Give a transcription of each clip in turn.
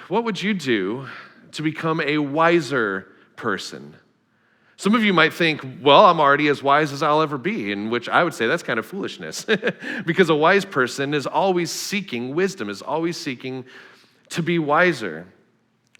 what would you do to become a wiser person? Some of you might think, well, I'm already as wise as I'll ever be, in which I would say that's kind of foolishness because a wise person is always seeking wisdom, is always seeking to be wiser.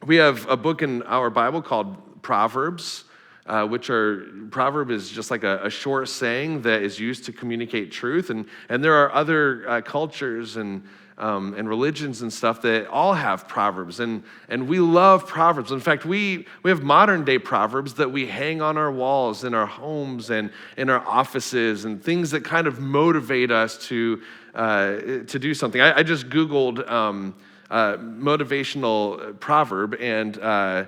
We have a book in our Bible called Proverbs, proverb is just like a short saying that is used to communicate truth. And there are other cultures and religions and stuff that all have proverbs. And we love proverbs. In fact, we have modern day proverbs that we hang on our walls in our homes and in our offices, and things that kind of motivate us to do something. I just Googled motivational proverb, and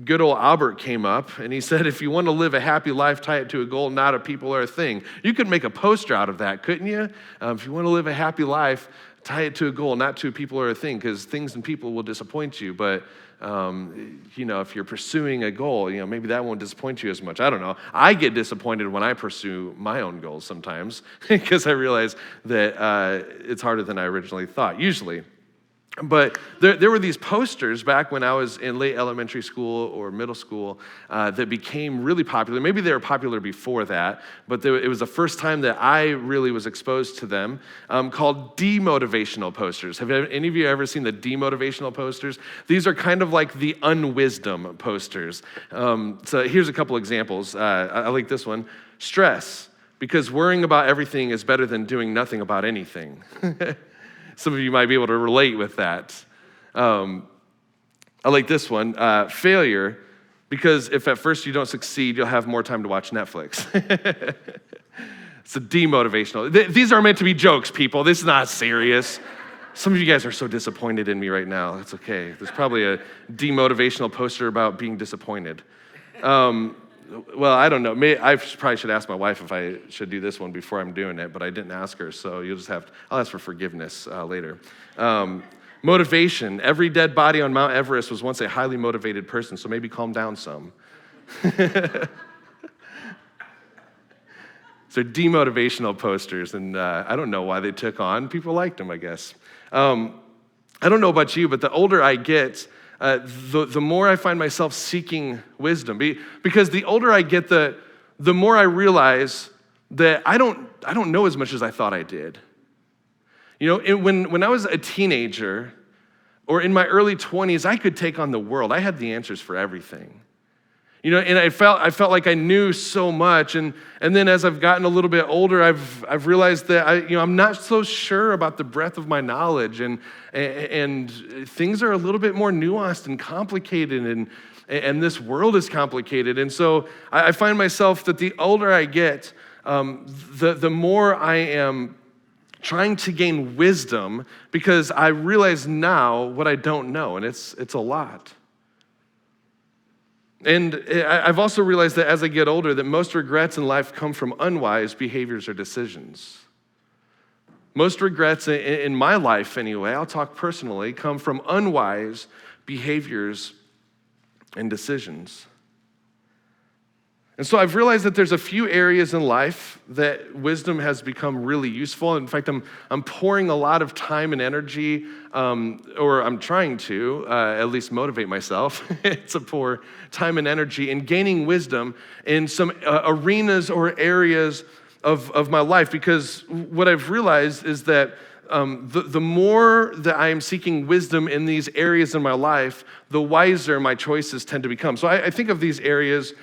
good old Albert came up, and he said, if you want to live a happy life, tie it to a goal, not a people or a thing. You could make a poster out of that, couldn't you? If you want to live a happy life, tie it to a goal, not to a people or a thing, because things and people will disappoint you. But, if you're pursuing a goal, maybe that won't disappoint you as much. I don't know. I get disappointed when I pursue my own goals sometimes because I realize that it's harder than I originally thought, usually. But there were these posters back when I was in late elementary school or middle school that became really popular. Maybe they were popular before that, but it was the first time that I really was exposed to them, called demotivational posters. Have any of you ever seen the demotivational posters? These are kind of like the unwisdom posters. So here's a couple examples. I like this one. Stress, because worrying about everything is better than doing nothing about anything. Some of you might be able to relate with that. I like this one, failure, because if at first you don't succeed, you'll have more time to watch Netflix. It's a demotivational. These are meant to be jokes, people. This is not serious. Some of you guys are so disappointed in me right now. That's okay. There's probably a demotivational poster about being disappointed. Well, I don't know. I probably should ask my wife if I should do this one before I'm doing it, but I didn't ask her, so I'll ask for forgiveness later. Motivation. Every dead body on Mount Everest was once a highly motivated person, so maybe calm down some. So demotivational posters, and I don't know why they took on. People liked them, I guess. I don't know about you, but the older I get, the more I find myself seeking wisdom. Because the older I get, the more I realize that I don't know as much as I thought I did. When I was a teenager or in my early 20s, I could take on the world. I had the answers for everything. And I felt like I knew so much, and then as I've gotten a little bit older, I've realized that I'm not so sure about the breadth of my knowledge, and things are a little bit more nuanced and complicated, and this world is complicated, and so I find myself that the older I get, the more I am trying to gain wisdom, because I realize now what I don't know, and it's a lot. And I've also realized that as I get older, that most regrets in life come from unwise behaviors or decisions. Most regrets in my life, anyway, I'll talk personally, come from unwise behaviors and decisions. And so I've realized that there's a few areas in life that wisdom has become really useful. In fact, I'm pouring a lot of time and energy, or I'm trying to at least motivate myself to pour time and energy in gaining wisdom in some arenas or areas of my life. Because what I've realized is that the more that I am seeking wisdom in these areas in my life, the wiser my choices tend to become. So I think of these areas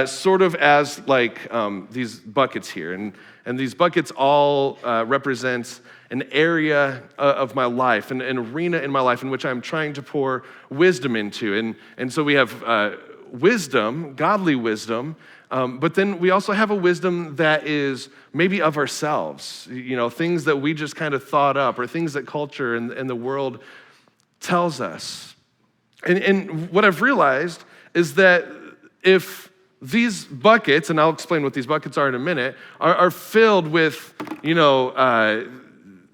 sort of as like these buckets here. And these buckets all represent an area of my life, an arena in my life in which I'm trying to pour wisdom into. And so we have wisdom, godly wisdom, but then we also have a wisdom that is maybe of ourselves, things that we just kind of thought up, or things that culture and the world tells us. And what I've realized is that if these buckets, and I'll explain what these buckets are in a minute, are filled with,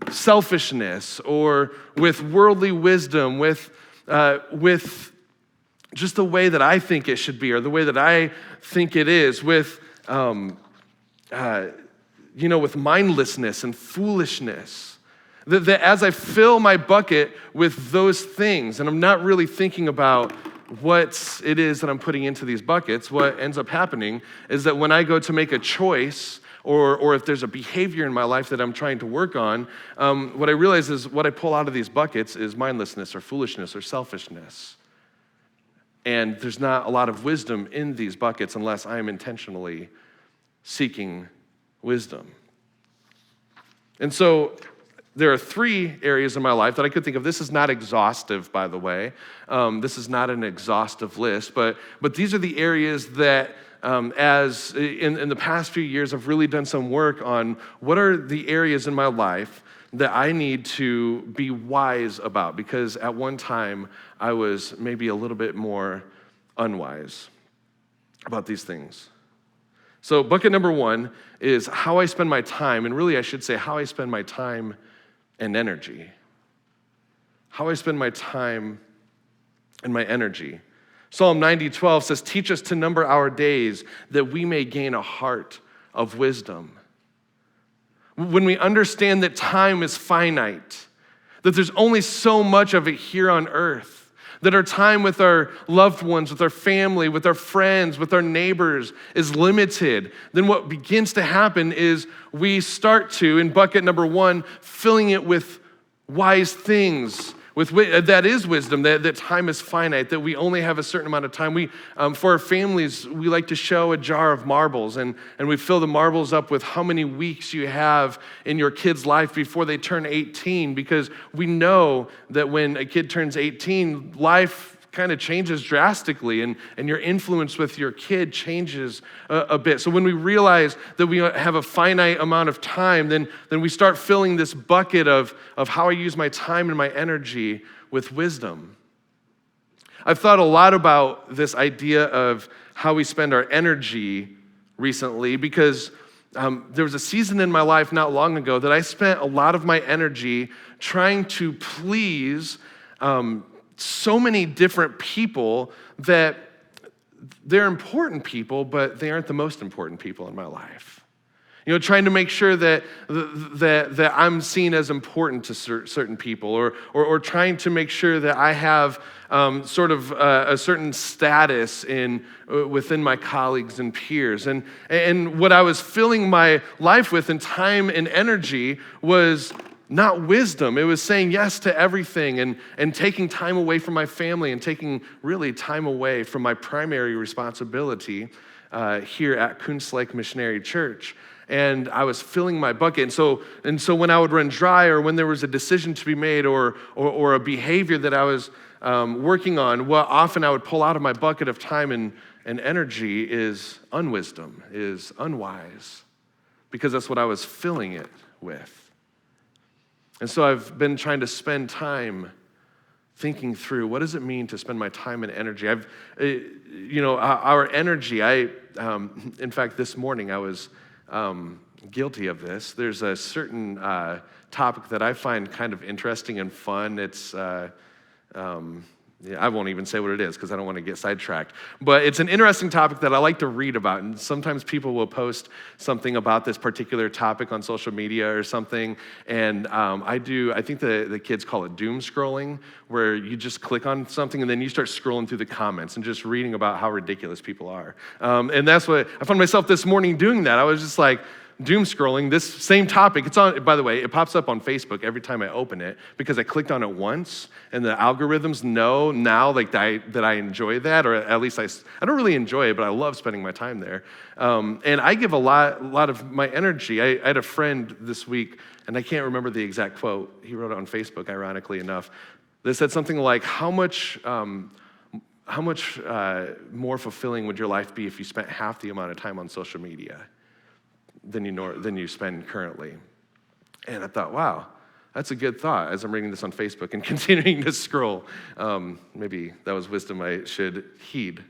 selfishness, or with worldly wisdom, with just the way that I think it should be, or the way that I think it is, with mindlessness and foolishness, that as I fill my bucket with those things, and I'm not really thinking about what it is that I'm putting into these buckets, what ends up happening is that when I go to make a choice, or if there's a behavior in my life that I'm trying to work on, what I realize is what I pull out of these buckets is mindlessness or foolishness or selfishness. And there's not a lot of wisdom in these buckets unless I am intentionally seeking wisdom. And so there are 3 areas in my life that I could think of. This is not exhaustive, by the way. This is not an exhaustive list, but these are the areas that as in the past few years, I've really done some work on what are the areas in my life that I need to be wise about, because at one time I was maybe a little bit more unwise about these things. So bucket number 1 is how I spend my time, and really I should say how I spend my time and energy. How I spend my time and my energy. Psalm 90:12 says, "Teach us to number our days that we may gain a heart of wisdom." When we understand that time is finite, that there's only so much of it here on earth, that our time with our loved ones, with our family, with our friends, with our neighbors is limited, then what begins to happen is we start to, in bucket number 1, filling it with wise things, that is wisdom, that time is finite, that we only have a certain amount of time. For our families, we like to show a jar of marbles, and we fill the marbles up with how many weeks you have in your kid's life before they turn 18, because we know that when a kid turns 18, life kind of changes drastically, and your influence with your kid changes a bit. So when we realize that we have a finite amount of time, then we start filling this bucket of how I use my time and my energy with wisdom. I've thought a lot about this idea of how we spend our energy recently, because there was a season in my life not long ago that I spent a lot of my energy trying to please so many different people that they're important people, but they aren't the most important people in my life. You know, trying to make sure that I'm seen as important to certain people, or trying to make sure that I have sort of a certain status within my colleagues and peers. And what I was filling my life with in time and energy was not wisdom. It was saying yes to everything and taking time away from my family and taking really time away from my primary responsibility here at Coons Lake Missionary Church. And I was filling my bucket. And so when I would run dry, or when there was a decision to be made, or a behavior that I was working on, what often I would pull out of my bucket of time and energy is unwisdom, is unwise, because that's what I was filling it with. And so I've been trying to spend time thinking through, what does it mean to spend my time and energy? Our energy, in fact, this morning I was guilty of this. There's a certain topic that I find kind of interesting and fun. It's, I won't even say what it is because I don't want to get sidetracked. But it's an interesting topic that I like to read about. And sometimes people will post something about this particular topic on social media or something. And I think the kids call it doom scrolling, where you just click on something and then you start scrolling through the comments and just reading about how ridiculous people are. And that's what I found myself this morning doing that. I was just like, doom scrolling, this same topic. It's on, by the way, it pops up on Facebook every time I open it because I clicked on it once, and the algorithms know now that I enjoy that, or at least I don't really enjoy it, but I love spending my time there. And I give a lot of my energy. I had a friend this week, and I can't remember the exact quote. He wrote it on Facebook, ironically enough, that said something like, how much more fulfilling would your life be if you spent half the amount of time on social media than you spend currently? And I thought, wow, that's a good thought as I'm reading this on Facebook and continuing to scroll. Maybe that was wisdom I should heed.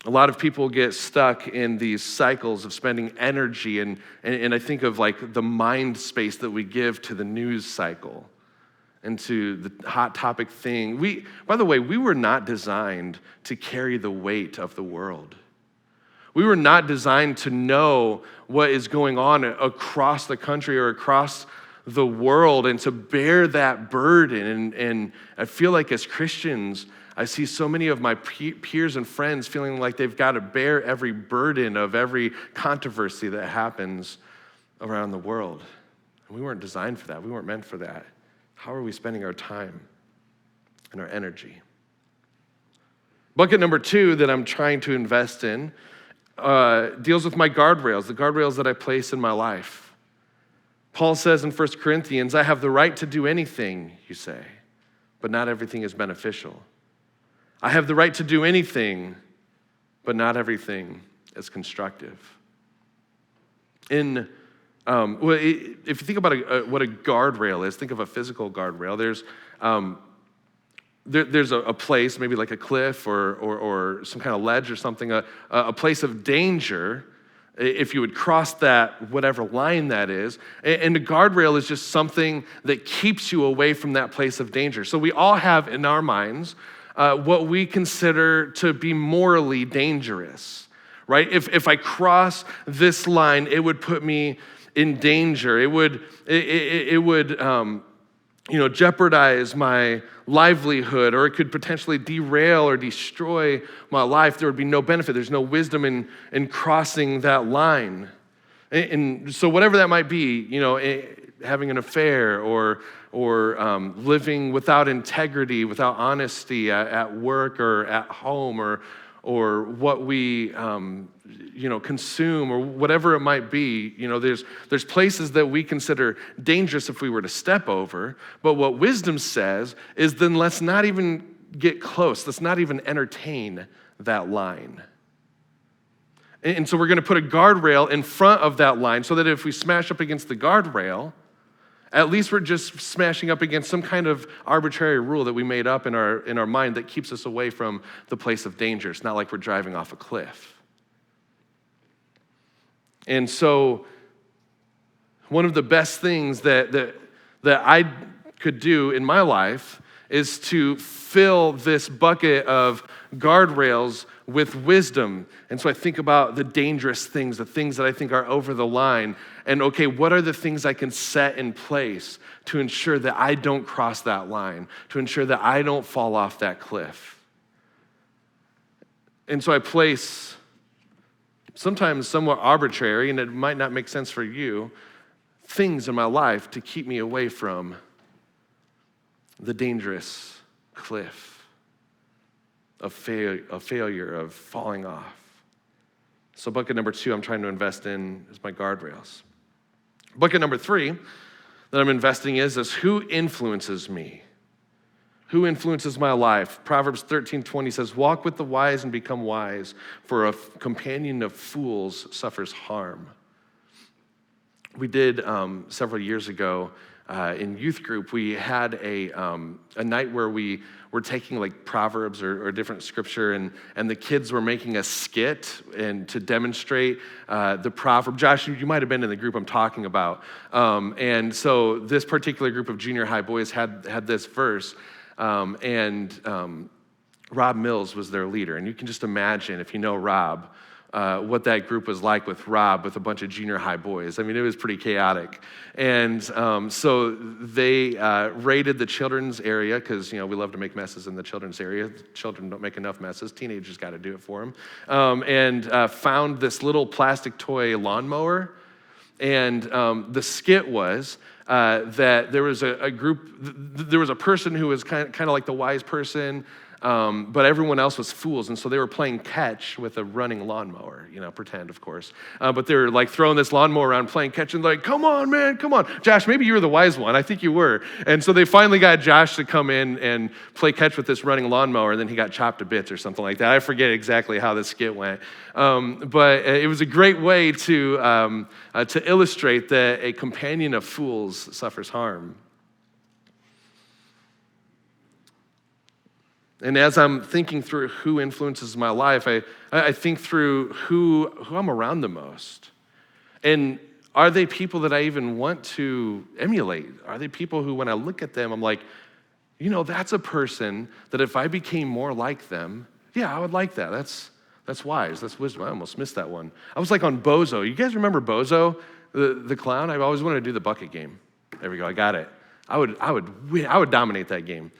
A lot of people get stuck in these cycles of spending energy, and I think of like the mind space that we give to the news cycle and to the hot topic thing. By the way, we were not designed to carry the weight of the world. We were not designed to know what is going on across the country or across the world and to bear that burden. And I feel like as Christians, I see so many of my peers and friends feeling like they've got to bear every burden of every controversy that happens around the world. And we weren't designed for that. We weren't meant for that. How are we spending our time and our energy? Bucket number 2 that I'm trying to invest in deals with my guardrails, the guardrails that I place in my life. Paul says in 1 Corinthians, I have the right to do anything, you say, but not everything is beneficial. I have the right to do anything, but not everything is constructive. If you think about what a guardrail is, think of a physical guardrail. There's a place, maybe like a cliff or some kind of ledge or something, a place of danger if you would cross that, whatever line that is. And a guardrail is just something that keeps you away from that place of danger. So we all have in our minds what we consider to be morally dangerous, right? If I cross this line, it would put me in danger. It would jeopardize my livelihood, or it could potentially derail or destroy my life. There would be no benefit. There's no wisdom in crossing that line. And so whatever that might be, having an affair or living without integrity, without honesty at work or at home, or what we consume, or whatever it might be. There's places that we consider dangerous if we were to step over. But what wisdom says is then let's not even get close. Let's not even entertain that line. And so we're going to put a guardrail in front of that line so that if we smash up against the guardrail, at least we're just smashing up against some kind of arbitrary rule that we made up in our mind that keeps us away from the place of danger. It's not like we're driving off a cliff. And so one of the best things that I could do in my life is to fill this bucket of guardrails with wisdom. And so I think about the dangerous things, the things that I think are over the line. And okay, what are the things I can set in place to ensure that I don't cross that line, to ensure that I don't fall off that cliff? And so I place, sometimes somewhat arbitrary, and it might not make sense for you, things in my life to keep me away from the dangerous cliff of failure, of falling off. So bucket number 2 I'm trying to invest in is my guardrails. Bucket number 3 that I'm investing is who influences me? Who influences my life? Proverbs 13:20 says, walk with the wise and become wise, for a companion of fools suffers harm. We did several years ago in youth group, we had a night where we were taking like Proverbs or different scripture, and the kids were making a skit and to demonstrate the proverb. Josh, you might have been in the group I'm talking about. And so this particular group of junior high boys had this verse, and Rob Mills was their leader. And you can just imagine, if you know Rob, what that group was like with Rob, with a bunch of junior high boys. I mean, it was pretty chaotic. And so they raided the children's area, because, we love to make messes in the children's area. Children don't make enough messes. Teenagers got to do it for them. And found this little plastic toy lawnmower. And the skit was that there was a group, there was a person who was kind of like the wise person, but everyone else was fools, and so they were playing catch with a running lawnmower, pretend, of course. But they were like throwing this lawnmower around, playing catch, and like, come on, man, come on. Josh, maybe you were the wise one. I think you were. And so they finally got Josh to come in and play catch with this running lawnmower, and then he got chopped to bits or something like that. I forget exactly how the skit went. But it was a great way to illustrate that a companion of fools suffers harm. And as I'm thinking through who influences my life, I think through who I'm around the most. And are they people that I even want to emulate? Are they people who, when I look at them, I'm like, that's a person that if I became more like them, yeah, I would like that. That's wise. That's wisdom. I almost missed that one. I was like on Bozo. You guys remember Bozo, the clown? I always wanted to do the bucket game. There we go, I got it. I would dominate that game.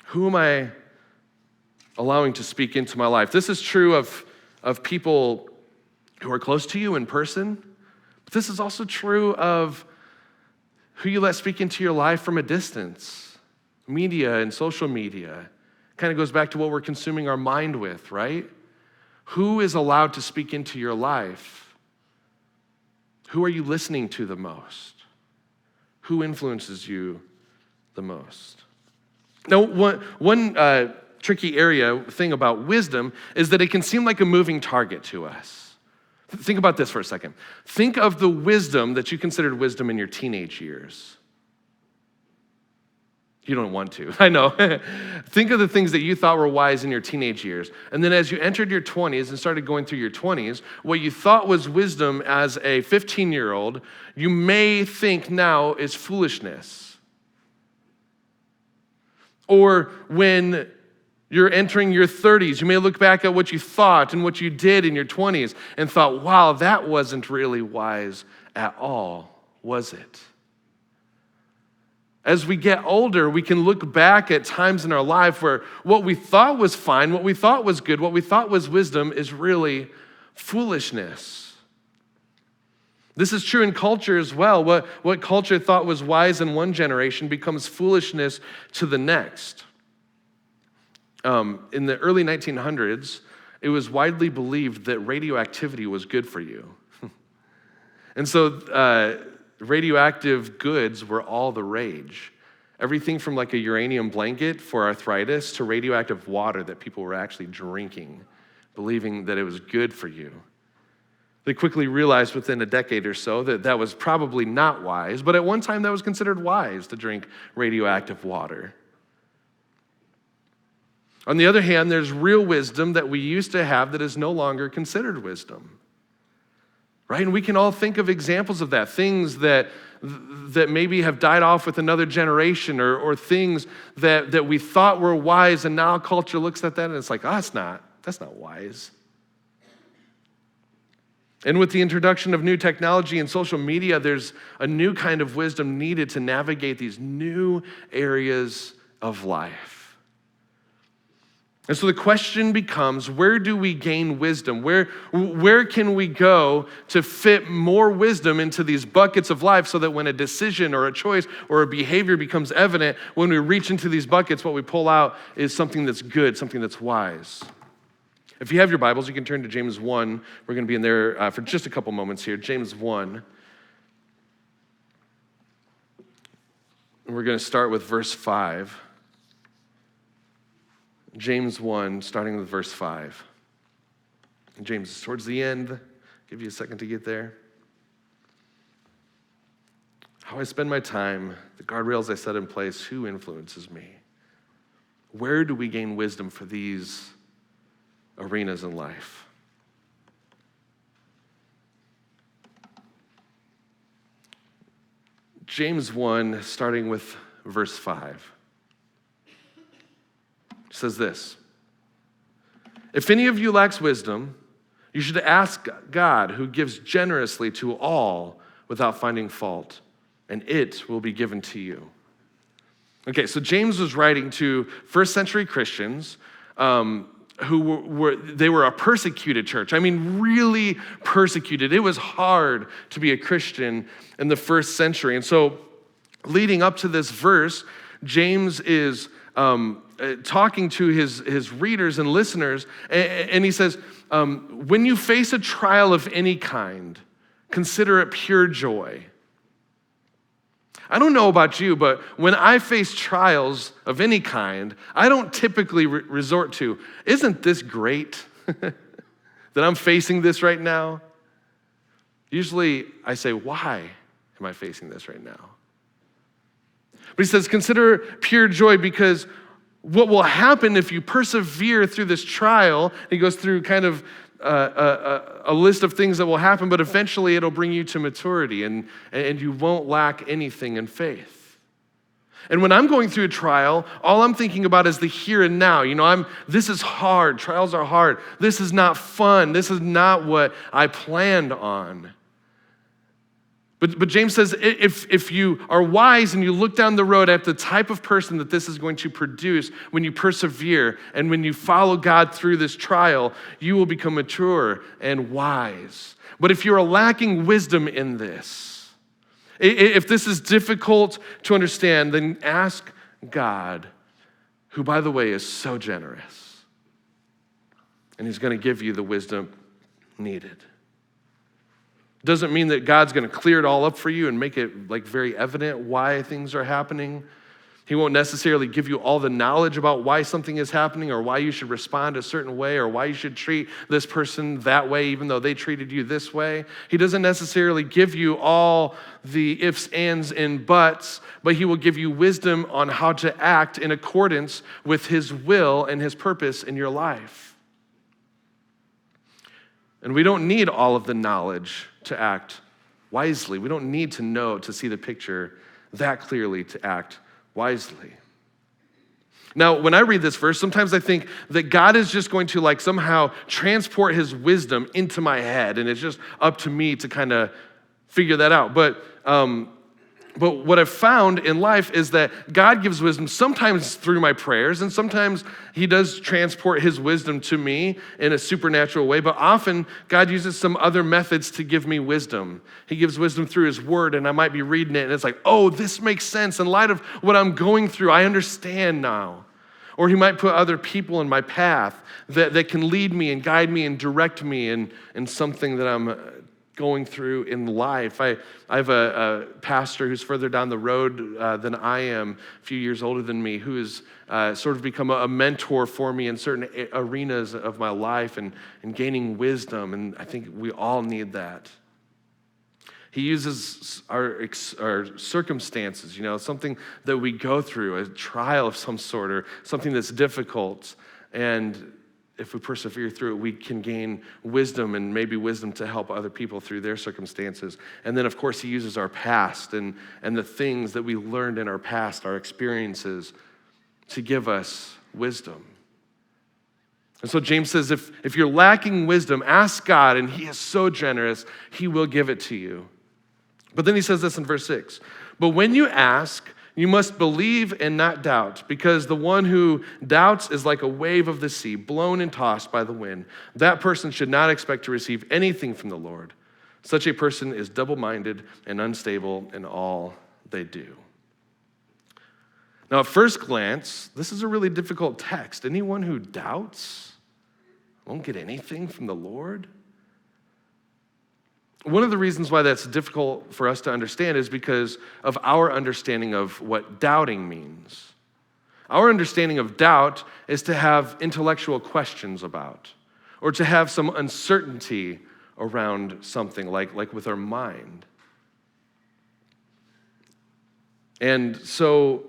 Who am I allowing to speak into my life? This is true of people who are close to you in person, but this is also true of who you let speak into your life from a distance. Media and social media kind of goes back to what we're consuming our mind with, right? Who is allowed to speak into your life? Who are you listening to the most? Who influences you the most? Now, one tricky thing about wisdom is that it can seem like a moving target to us. Think about this for a second. Think of the wisdom that you considered wisdom in your teenage years. You don't want to, I know. Think of the things that you thought were wise in your teenage years. And then as you entered your 20s and started going through your 20s, what you thought was wisdom as a 15-year-old, you may think now is foolishness. Or when you're entering your 30s, you may look back at what you thought and what you did in your 20s and thought, wow, that wasn't really wise at all, was it? As we get older, we can look back at times in our life where what we thought was fine, what we thought was good, what we thought was wisdom is really foolishness. This is true in culture as well. What culture thought was wise in one generation becomes foolishness to the next. In the early 1900s, it was widely believed that radioactivity was good for you. And so radioactive goods were all the rage. Everything from like a uranium blanket for arthritis to radioactive water that people were actually drinking, believing that it was good for you. They quickly realized within a decade or so that that was probably not wise, but at one time that was considered wise to drink radioactive water. On the other hand, there's real wisdom that we used to have that is no longer considered wisdom. Right? And we can all think of examples of that, things that maybe have died off with another generation or things that we thought were wise, and now culture looks at that and it's like, oh, that's not wise. And with the introduction of new technology and social media, there's a new kind of wisdom needed to navigate these new areas of life. And so the question becomes, where do we gain wisdom? Where can we go to fit more wisdom into these buckets of life so that when a decision or a choice or a behavior becomes evident, when we reach into these buckets, what we pull out is something that's good, something that's wise. If you have your Bibles, you can turn to James 1. We're going to be in there for just a couple moments here. James 1. And we're going to start with verse 5. James 1, starting with verse 5. James is towards the end. Give you a second to get there. How I spend my time, the guardrails I set in place, who influences me? Where do we gain wisdom for these arenas in life? James 1, starting with verse 5. Says this: if any of you lacks wisdom, you should ask God, who gives generously to all without finding fault, and it will be given to you. Okay, so James was writing to first century Christians who were a persecuted church. I mean, really persecuted. It was hard to be a Christian in the first century. And so leading up to this verse, James is talking to his readers and listeners, and he says, when you face a trial of any kind, consider it pure joy. I don't know about you, but when I face trials of any kind, I don't typically resort to, isn't this great that I'm facing this right now? Usually I say, why am I facing this right now? But he says, consider pure joy, because what will happen if you persevere through this trial, he goes through kind of a list of things that will happen, but eventually it'll bring you to maturity and you won't lack anything in faith. And when I'm going through a trial, all I'm thinking about is the here and now. You know, this is hard. Trials are hard. This is not fun. This is not what I planned on. But James says if you are wise and you look down the road at the type of person that this is going to produce when you persevere and when you follow God through this trial, you will become mature and wise. But if you're lacking wisdom in this, if this is difficult to understand, then ask God, who, by the way, is so generous. And he's going to give you the wisdom needed. Doesn't mean that God's going to clear it all up for you and make it like very evident why things are happening. He won't necessarily give you all the knowledge about why something is happening or why you should respond a certain way or why you should treat this person that way even though they treated you this way. He doesn't necessarily give you all the ifs, ands, and buts, but he will give you wisdom on how to act in accordance with his will and his purpose in your life. And we don't need all of the knowledge to act wisely. We don't need to know to see the picture that clearly to act wisely. Now, when I read this verse, sometimes I think that God is just going to like somehow transport his wisdom into my head, and it's just up to me to kind of figure that out. But what I've found in life is that God gives wisdom sometimes through my prayers, and sometimes he does transport his wisdom to me in a supernatural way, but often God uses some other methods to give me wisdom. He gives wisdom through his word, and I might be reading it, and it's like, oh, this makes sense. In light of what I'm going through, I understand now. Or he might put other people in my path that can lead me and guide me and direct me in something that I'm going through in life. I have a pastor who's further down the road than I am, a few years older than me, who has sort of become a mentor for me in certain arenas of my life and gaining wisdom, and I think we all need that. He uses our circumstances, something that we go through, a trial of some sort or something that's difficult, and if we persevere through it, we can gain wisdom and maybe wisdom to help other people through their circumstances. And then, of course, he uses our past and the things that we learned in our past, our experiences, to give us wisdom. And so James says, if you're lacking wisdom, ask God, and he is so generous, he will give it to you. But then he says this in verse 6, but when you ask, you must believe and not doubt, because the one who doubts is like a wave of the sea, blown and tossed by the wind. That person should not expect to receive anything from the Lord. Such a person is double-minded and unstable in all they do. Now, at first glance, this is a really difficult text. Anyone who doubts won't get anything from the Lord. One of the reasons why that's difficult for us to understand is because of our understanding of what doubting means. Our understanding of doubt is to have intellectual questions about, or to have some uncertainty around something, like with our mind. And so,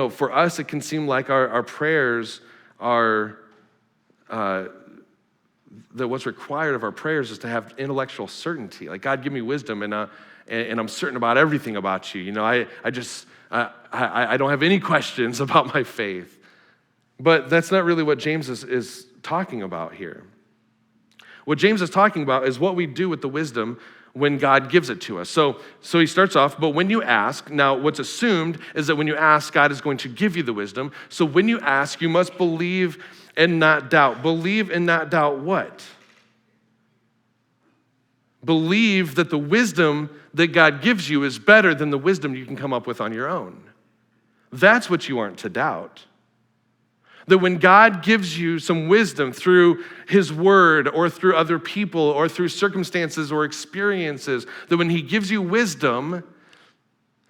for us, it can seem like our prayers are that what's required of our prayers is to have intellectual certainty. Like, God, give me wisdom, and I'm certain about everything about you. I don't have any questions about my faith. But that's not really what James is talking about here. What James is talking about is what we do with the wisdom when God gives it to us. So he starts off, but when you ask, now what's assumed is that when you ask, God is going to give you the wisdom. So when you ask, you must believe and not doubt. Believe and not doubt what? Believe that the wisdom that God gives you is better than the wisdom you can come up with on your own. That's what you aren't to doubt. That when God gives you some wisdom through his word or through other people or through circumstances or experiences, that when he gives you wisdom,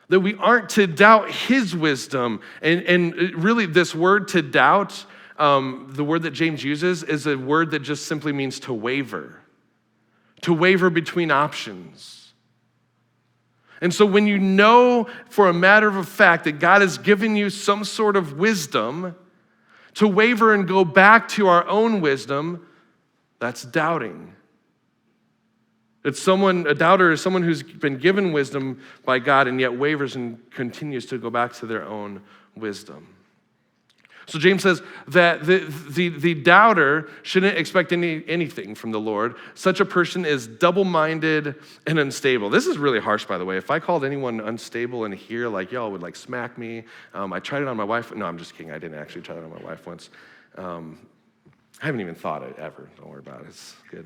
that we aren't to doubt his wisdom. And really this word to doubt, the word that James uses is a word that just simply means to waver between options. And so when you know for a matter of fact that God has given you some sort of wisdom, to waver and go back to our own wisdom, that's doubting. A doubter is someone who's been given wisdom by God and yet wavers and continues to go back to their own wisdom. So James says that the doubter shouldn't expect anything from the Lord. Such a person is double-minded and unstable. This is really harsh, by the way. If I called anyone unstable in here, like y'all would like smack me. I tried it on my wife. No, I'm just kidding. I didn't actually try it on my wife once. I haven't even thought it ever. Don't worry about it. It's good.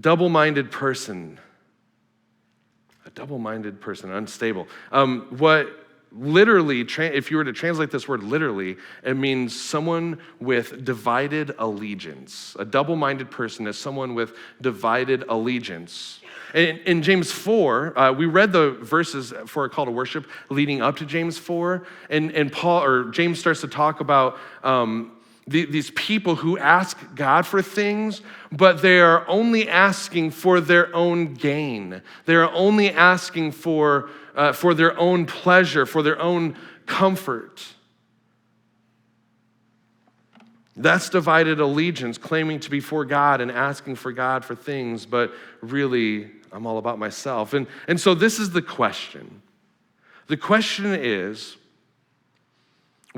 Double-minded person. A double-minded person, unstable. What literally, if you were to translate this word literally, it means someone with divided allegiance. A double-minded person is someone with divided allegiance. In James 4, we read the verses for a call to worship leading up to James 4, and James starts to talk about these people who ask God for things, but they are only asking for their own gain. They're only asking for their own pleasure, for their own comfort. That's divided allegiance, claiming to be for God and asking for God for things, but really, I'm all about myself. And so this is the question. The question is,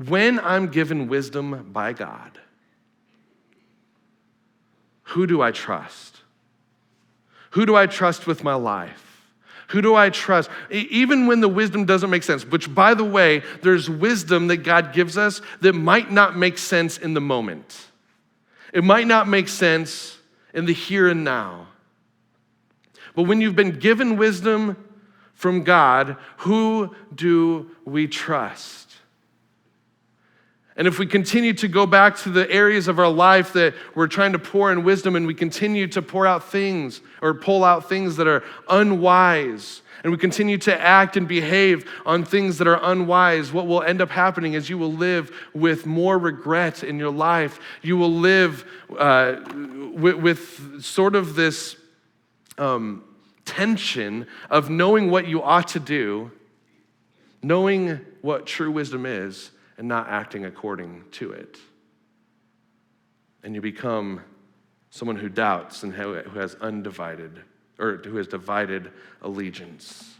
when I'm given wisdom by God, who do I trust? Who do I trust with my life? Who do I trust? Even when the wisdom doesn't make sense, which, by the way, there's wisdom that God gives us that might not make sense in the moment. It might not make sense in the here and now. But when you've been given wisdom from God, who do we trust? And if we continue to go back to the areas of our life that we're trying to pour in wisdom, and we continue to pour out things or pull out things that are unwise, and we continue to act and behave on things that are unwise, what will end up happening is you will live with more regret in your life. You will live with sort of this tension of knowing what you ought to do, knowing what true wisdom is, and not acting according to it. And you become someone who doubts and who has divided allegiance.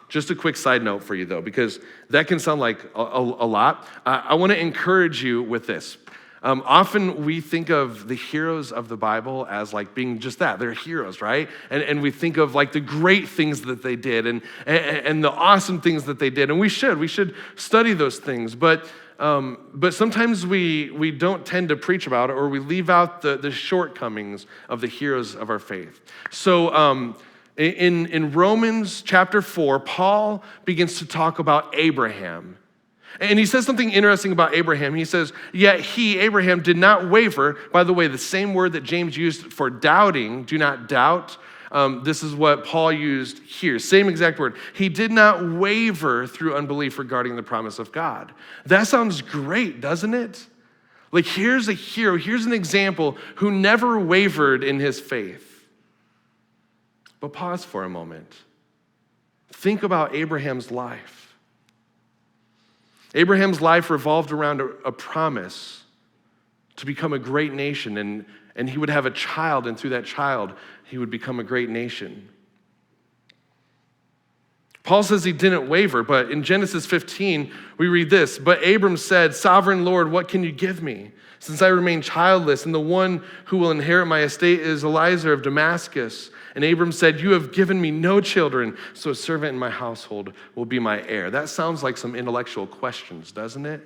Just a quick side note for you, though, because that can sound like a lot. I want to encourage you with this. Often we think of the heroes of the Bible as like being just that. They're heroes, right? And we think of like the great things that they did and the awesome things that they did. And we should study those things. But sometimes we don't tend to preach about it, or we leave out the shortcomings of the heroes of our faith. So in Romans chapter 4, Paul begins to talk about Abraham. And he says something interesting about Abraham. He says, yet he, Abraham, did not waver. By the way, the same word that James used for doubting, do not doubt, this is what Paul used here. Same exact word. He did not waver through unbelief regarding the promise of God. That sounds great, doesn't it? Like, here's a hero, here's an example who never wavered in his faith. But pause for a moment. Think about Abraham's life. Abraham's life revolved around a promise to become a great nation, and he would have a child, and through that child, he would become a great nation. Paul says he didn't waver, but in Genesis 15, we read this, but Abram said, Sovereign Lord, what can you give me? Since I remain childless, and the one who will inherit my estate is Eliezer of Damascus. And Abram said, you have given me no children, so a servant in my household will be my heir. That sounds like some intellectual questions, doesn't it?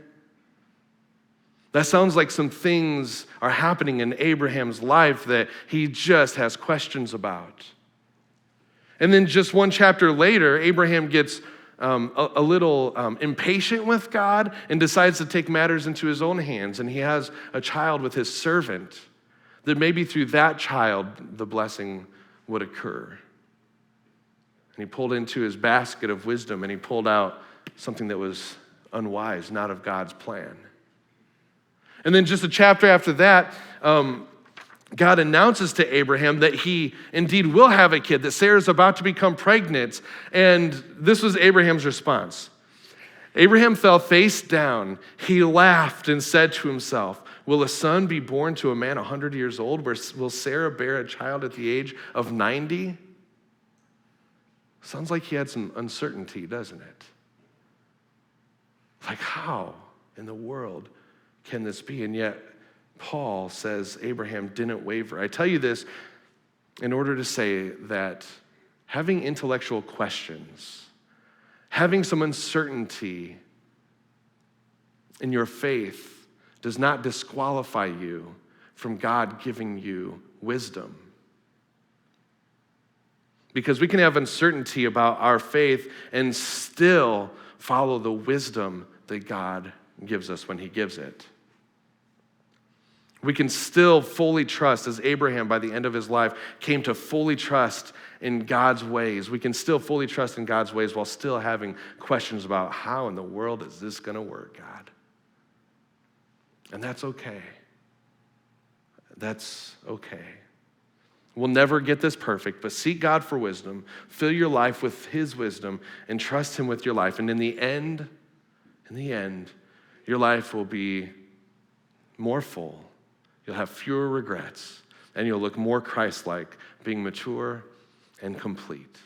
That sounds like some things are happening in Abraham's life that he just has questions about. And then just one chapter later, Abraham gets a little impatient with God and decides to take matters into his own hands. And he has a child with his servant, that maybe through that child, the blessing would occur. And he pulled into his basket of wisdom and he pulled out something that was unwise, not of God's plan. And then just a chapter after that, God announces to Abraham that he indeed will have a kid, that Sarah's about to become pregnant. And this was Abraham's response. Abraham fell face down. He laughed and said to himself, will a son be born to a man 100 years old? Will Sarah bear a child at the age of 90? Sounds like he had some uncertainty, doesn't it? Like, how in the world can this be? And yet, Paul says Abraham didn't waver. I tell you this in order to say that having intellectual questions, having some uncertainty in your faith does not disqualify you from God giving you wisdom. Because we can have uncertainty about our faith and still follow the wisdom that God gives us when he gives it. We can still fully trust, as Abraham by the end of his life came to fully trust in God's ways. We can still fully trust in God's ways while still having questions about how in the world is this going to work, God? And that's okay. That's okay. We'll never get this perfect, but seek God for wisdom, fill your life with his wisdom, and trust him with your life. And in the end, your life will be more full. You'll have fewer regrets, and you'll look more Christ-like, being mature and complete.